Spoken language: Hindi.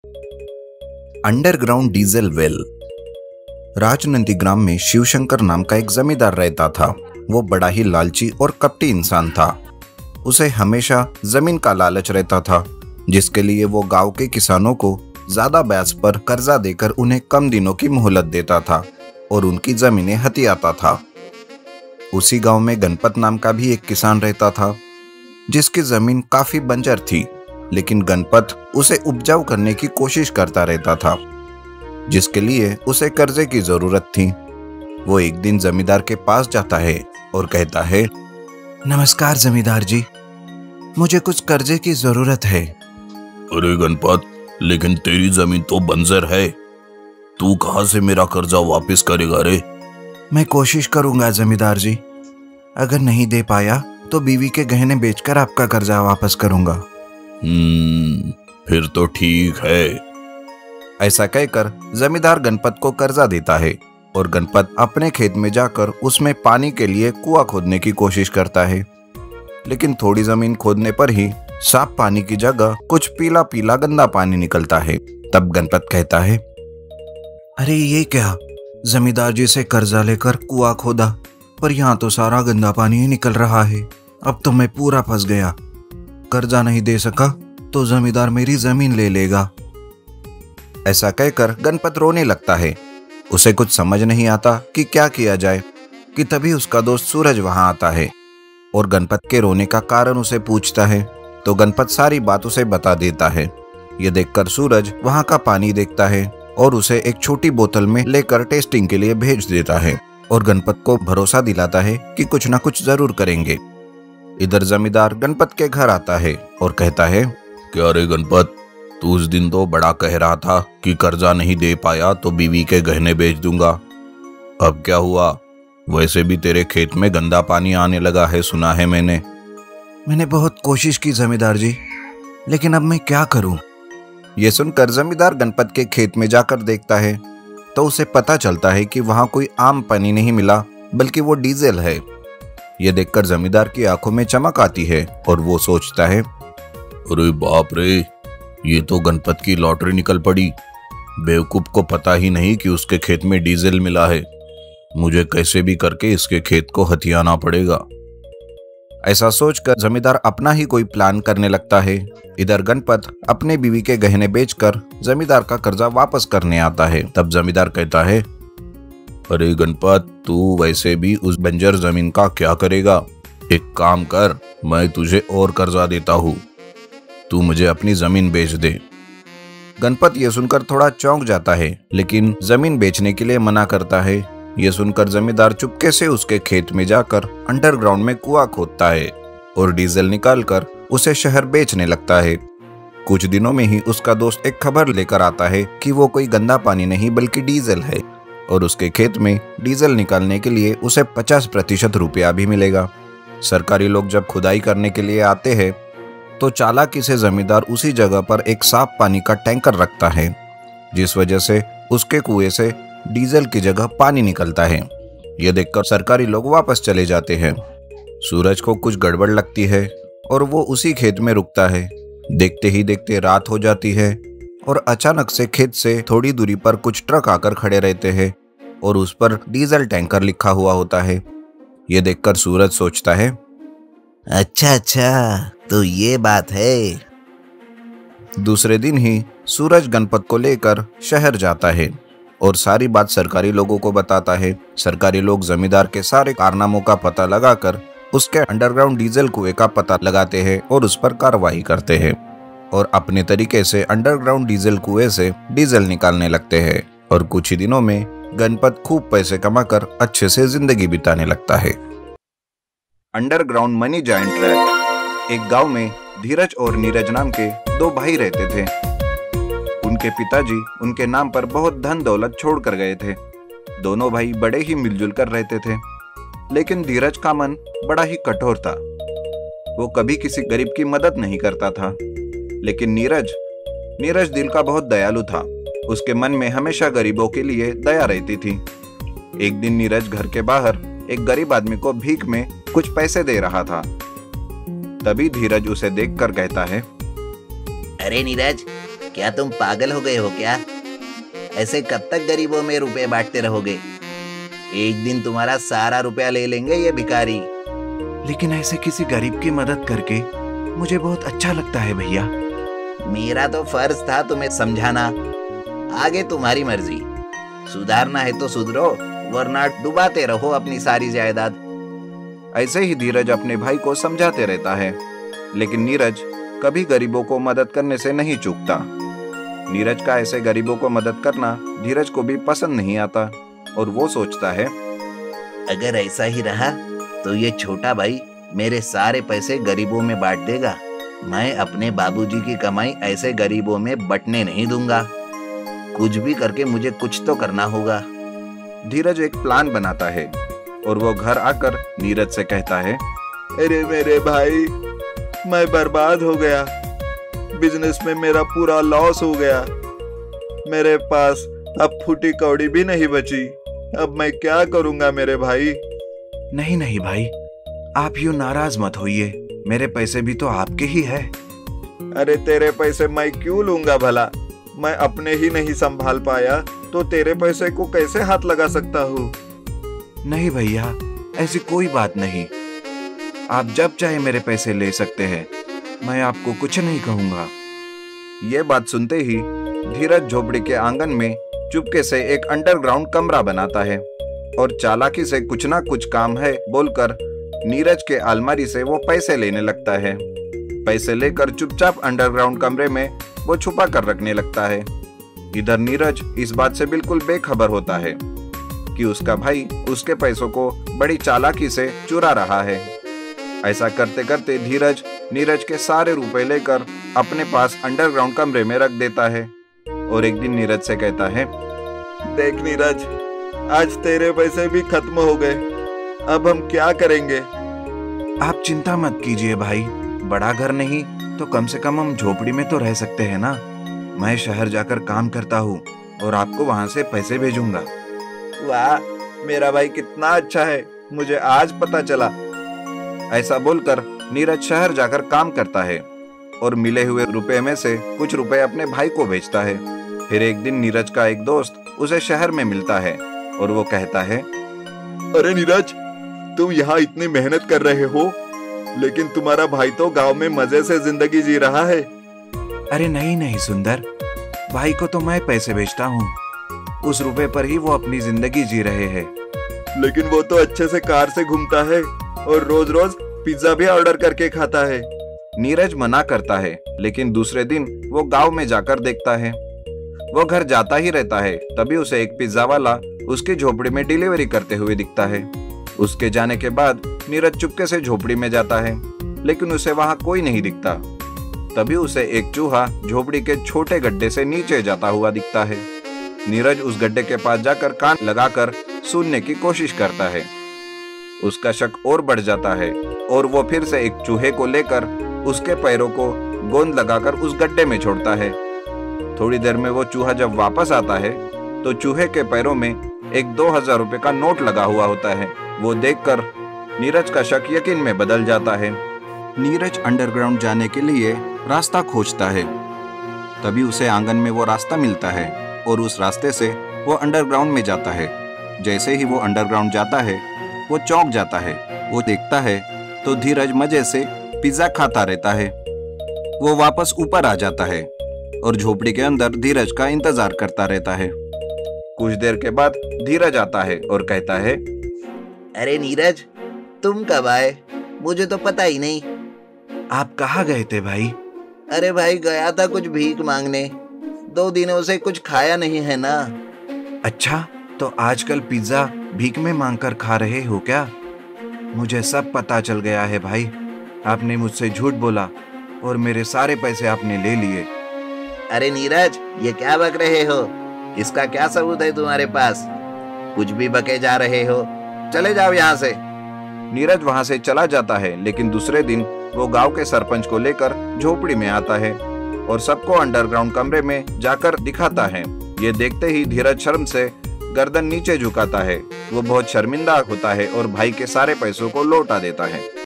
Underground diesel well. राजनंदीग्राम में शिवशंकर नाम का एक जमींदार रहता था। वो बड़ा ही लालची और कपटी इंसान था। उसे हमेशा जमीन का लालच रहता था, जिसके लिए वो गांव के किसानों को ज्यादा ब्याज पर कर्जा देकर उन्हें कम दिनों की मोहलत देता था और उनकी जमीनें हथियाता था। उसी गांव में गणपत नाम का भी एक किसान रहता था, जिसकी जमीन काफी बंजर थी, लेकिन गणपत उसे उपजाऊ करने की कोशिश करता रहता था, जिसके लिए उसे कर्जे की जरूरत थी। वो एक दिन जमींदार के पास जाता है और कहता है, नमस्कार जमींदार जी, मुझे कुछ कर्जे की जरूरत है। अरे गणपत, लेकिन तेरी जमीन तो बंजर है, तू कहां से मेरा कर्जा वापस करेगा रे? मैं कोशिश करूंगा जमींदार जी, अगर नहीं दे पाया तो बीवी के गहने बेचकर आपका कर्जा वापस करूंगा। फिर तो ठीक है। ऐसा कहकर जमींदार गणपत को कर्जा देता है और गणपत अपने खेत में जाकर उसमें पानी के लिए कुआं खोदने की कोशिश करता है। लेकिन थोड़ी जमीन खोदने पर ही साफ पानी की जगह कुछ पीला पीला गंदा पानी निकलता है। तब गणपत कहता है, अरे ये क्या, जमींदार जी से कर्जा लेकर कुआं खोदा, पर यहाँ तो सारा गंदा पानी ही निकल रहा है। अब तो मैं पूरा फंस गया। कर्जा नहीं दे सका तो जमींदार मेरी जमीन ले लेगा। ऐसा कहकर गणपत रोने लगता है। उसे कुछ समझ नहीं आता कि क्या किया जाए कि तभी उसका दोस्त सूरज वहां आता है और गणपत के रोने का कारण उसे पूछता है। तो गणपत सारी बात उसे बता देता है। ये देखकर सूरज वहां का पानी देखता है और उसे एक छोटी बोतल में लेकर टेस्टिंग के लिए भेज देता है और गणपत को भरोसा दिलाता है कि कुछ ना कुछ जरूर करेंगे। इधर जमींदार गणपत के घर आता है और कहता है, क्या रे गणपत, तू उस दिन तो बड़ा कह रहा था कि कर्जा नहीं दे पाया तो बीवी के गहने बेच दूंगा। अब क्या हुआ? वैसे भी तेरे खेत में गंदा पानी आने लगा है, सुना है मैंने। मैंने बहुत कोशिश की जमींदार जी, लेकिन अब मैं क्या करूं? ये सुनकर जमींदार गणपत के खेत में जाकर देखता है तो उसे पता चलता है कि वहां कोई आम पानी नहीं मिला, बल्कि वो डीजल है। ये देखकर जमींदार की आंखों में चमक आती है और वो सोचता है, अरे बाप रे, ये तो गणपत की लॉटरी निकल पड़ी। बेवकूफ को पता ही नहीं कि उसके खेत में डीजल मिला है। मुझे कैसे भी करके इसके खेत को हथियाना पड़ेगा। ऐसा सोचकर जमींदार अपना ही कोई प्लान करने लगता है। इधर गणपत अपने बीवी के गहने बेचकर जमींदार का कर्जा वापस करने आता है। तब जमींदार कहता है, अरे गणपत, तू वैसे भी उस बंजर जमीन का क्या करेगा? एक काम कर, मैं तुझे और कर्जा देता हूँ, तू मुझे अपनी जमीन बेच दे। गणपत ये सुनकर थोड़ा चौंक जाता है, लेकिन जमीन बेचने के लिए मना करता है। ये सुनकर जमींदार चुपके से उसके खेत में जाकर अंडरग्राउंड में कुआं खोदता है और डीजल निकालकर उसे शहर बेचने लगता है। कुछ दिनों में ही उसका दोस्त एक खबर लेकर आता है कि वो कोई गंदा पानी नहीं बल्कि डीजल है और उसके खेत में डीजल निकालने के लिए उसे 50% रुपया भी मिलेगा। सरकारी लोग जब खुदाई करने के लिए आते हैं तो चालाकी से जमींदार उसी जगह पर एक साफ पानी का टैंकर रखता है, जिस वजह से उसके कुएं से डीजल की जगह पानी निकलता है। यह देखकर सरकारी लोग वापस चले जाते हैं। सूरज को कुछ गड़बड़ लगती है और वो उसी खेत में रुकता है। देखते ही देखते रात हो जाती है और अचानक से खेत से थोड़ी दूरी पर कुछ ट्रक आकर खड़े रहते हैं और उस पर डीजल टैंकर लिखा हुआ होता है। ये देखकर सूरज सोचता है, अच्छा, तो ये बात है। दूसरे दिन ही सूरज गणपत को लेकर शहर जाता है और सारी बात सरकारी लोगों को बताता है। सरकारी लोग जमींदार के सारे कारनामों का पता लगाकर उसके अंडरग्राउंड डीजल कुएं का पता लगाते हैं और उस पर कार्रवाई करते हैं और अपने तरीके से अंडरग्राउंड डीजल कुएं से डीजल निकालने लगते हैं। और कुछ ही दिनों में गणपत खूब पैसे कमाकर अच्छे से जिंदगी बिताने लगता है। Underground money giant trap. एक गांव में धीरज और नीरज नाम के दो भाई रहते थे। उनके पिताजी उनके नाम पर बहुत धन दौलत छोड़ कर गए थे। दोनों भाई बड़े ही मिलजुल कर रहते थे, लेकिन धीरज का मन बड़ा ही कठोर था। वो कभी किसी गरीब की मदद नहीं करता था। लेकिन नीरज दिल का बहुत दयालु था। उसके मन में हमेशा गरीबों के लिए दया रहती थी। एक दिन नीरज घर के बाहर एक गरीब आदमी को भीख में कुछ पैसे दे रहा था। तभी धीरज उसे देखकर कहता है, अरे नीरज, क्या तुम पागल हो गए हो क्या? ऐसे कब तक गरीबों में रुपए बांटते रहोगे? एक दिन तुम्हारा सारा रुपया ले लेंगे ये भिखारी। लेकिन ऐसे किसी गरीब की मदद करके मुझे बहुत अच्छा लगता है भैया। मेरा तो फर्ज था तुम्हें समझाना। आगे तुम्हारी मर्जी। सुधारना है तो सुधरो, वरना डुबाते रहो अपनी सारी जायदाद। ऐसे ही धीरज अपने भाई को समझाते रहता है, लेकिन नीरज कभी गरीबों को मदद करने से नहीं चूकता। नीरज का ऐसे गरीबों को मदद करना धीरज को भी पसंद नहीं आता और वो सोचता है, अगर ऐसा ही रहा तो ये छोटा भाई मेरे सारे पैसे गरीबों में बांट देगा। मैं अपने बाबूजी की कमाई ऐसे गरीबों में बंटने नहीं दूंगा। कुछ भी करके मुझे कुछ तो करना होगा। धीरज एक प्लान बनाता है और वो घर आकर नीरज से कहता है, अरे मेरे भाई, मैं बर्बाद हो गया। बिजनेस में मेरा पूरा लॉस हो गया। मेरे पास अब फूटी कौड़ी भी नहीं बची। अब मैं क्या करूंगा मेरे भाई? नहीं नहीं भाई, आप यूं नाराज मत होइए। मेरे पैसे भी तो आपके ही है। अरे तेरे पैसे मैं क्यों लूंगा भला? मैं अपने ही नहीं संभाल पाया तो तेरे पैसे को कैसे हाथ लगा सकता हूँ? नहीं भैया, ऐसी कोई बात नहीं। आप जब चाहे मेरे पैसे ले सकते हैं। मैं आपको कुछ नहीं कहूंगा। ये बात सुनते ही धीरज झोपड़ी के आंगन में चुपके से एक अंडरग्राउंड कमरा बनाता है और चालाकी से कुछ ना कुछ काम है बोलकर नीरज के अलमारी से वो पैसे लेने लगता है। पैसे लेकर चुपचाप अंडरग्राउंड कमरे में वो छुपा कर रखने लगता है। इधर नीरज इस बात से बिल्कुल बेखबर होता है कि उसका भाई उसके पैसों को बड़ी चालाकी से चुरा रहा है। ऐसा करते करते धीरज नीरज के सारे रुपए लेकर अपने पास अंडरग्राउंड कमरे में रख देता है और एक दिन नीरज से कहता है, देख नीरज, आज तेरे पैसे भी खत्म हो गए। अब हम क्या करेंगे? आप चिंता मत कीजिए भाई, बड़ा घर नहीं तो कम से कम हम झोपड़ी में तो रह सकते हैं ना। मैं शहर जाकर काम करता हूँ और आपको वहां से पैसे भेजूंगा। वाह, मेरा भाई कितना अच्छा है, मुझे आज पता चला। ऐसा बोलकर नीरज शहर जाकर काम करता है और मिले हुए रुपए में से कुछ रुपए अपने भाई को भेजता है। फिर एक दिन नीरज का एक दोस्त उसे शहर में मिलता है और वो कहता है, अरे नीरज, तुम यहाँ इतनी मेहनत कर रहे हो, लेकिन तुम्हारा भाई तो गांव में मजे से जिंदगी जी रहा है। अरे नहीं नहीं सुंदर, भाई को तो मैं पैसे भेजता हूँ। उस रुपए पर ही वो अपनी जिंदगी जी रहे हैं। लेकिन वो तो अच्छे से कार से घूमता है और रोज रोज पिज्जा भी ऑर्डर करके खाता है। नीरज मना करता है, लेकिन दूसरे दिन वो गांव में जाकर देखता है। वो घर जाता ही रहता है, तभी उसे एक पिज्जा वाला उसकी झोपड़ी में डिलीवरी करते हुए दिखता है। उसके जाने के बाद नीरज चुपके से झोपड़ी में जाता है, लेकिन उसे वहां कोई नहीं दिखता। तभी उसे एक चूहा झोपड़ी के छोटे गड्ढे से नीचे जाता हुआ दिखता है। नीरज उस गड्ढे के पास जाकर कान लगाकर सुनने की कोशिश करता है। उसका शक और बढ़ जाता है और वो फिर से एक चूहे को लेकर उसके पैरों को गोंद लगाकर उस गड्ढे में छोड़ता है। थोड़ी देर में वो चूहा जब वापस आता है तो चूहे के पैरों में एक 2000 रुपए का नोट लगा हुआ होता है। वो देखकर नीरज का शक यकीन में बदल जाता है। नीरज अंडरग्राउंड जाने के लिए रास्ता खोजता है। तभी उसे आंगन में वो रास्ता मिलता है और उस रास्ते से वो अंडरग्राउंड में जाता है। जैसे ही वो अंडरग्राउंड जाता है, वो चौंक जाता है। वो देखता है तो धीरज मजे से पिज्जा खाता रहता है। वो वापस ऊपर आ जाता है और झोपड़ी के अंदर धीरज का इंतजार करता रहता है। कुछ देर के बाद धीरज आता है और कहता है, अरे नीरज, तुम कब आए? मुझे तो पता ही नहीं। आप कहाँ गए थे भाई? अरे भाई, गया था कुछ भीख मांगने। 2 दिनों से कुछ खाया नहीं है ना। अच्छा, तो आजकल पिज्जा भीख में मांगकर खा रहे हो क्या? मुझे सब पता चल गया है भाई। आपने मुझसे झूठ बोला और मेरे सारे पैसे आपने ले लिए। अरे नीरज, ये क्या बक रहे हो? इसका क्या सबूत है तुम्हारे पास? कुछ भी बके जा रहे हो। चले जाओ यहाँ से। नीरज वहां से चला जाता है, लेकिन दूसरे दिन वो गांव के सरपंच को लेकर झोपड़ी में आता है और सबको अंडरग्राउंड कमरे में जाकर दिखाता है। ये देखते ही धीरज शर्म से गर्दन नीचे झुकाता है। वो बहुत शर्मिंदा होता है और भाई के सारे पैसों को लौटा देता है।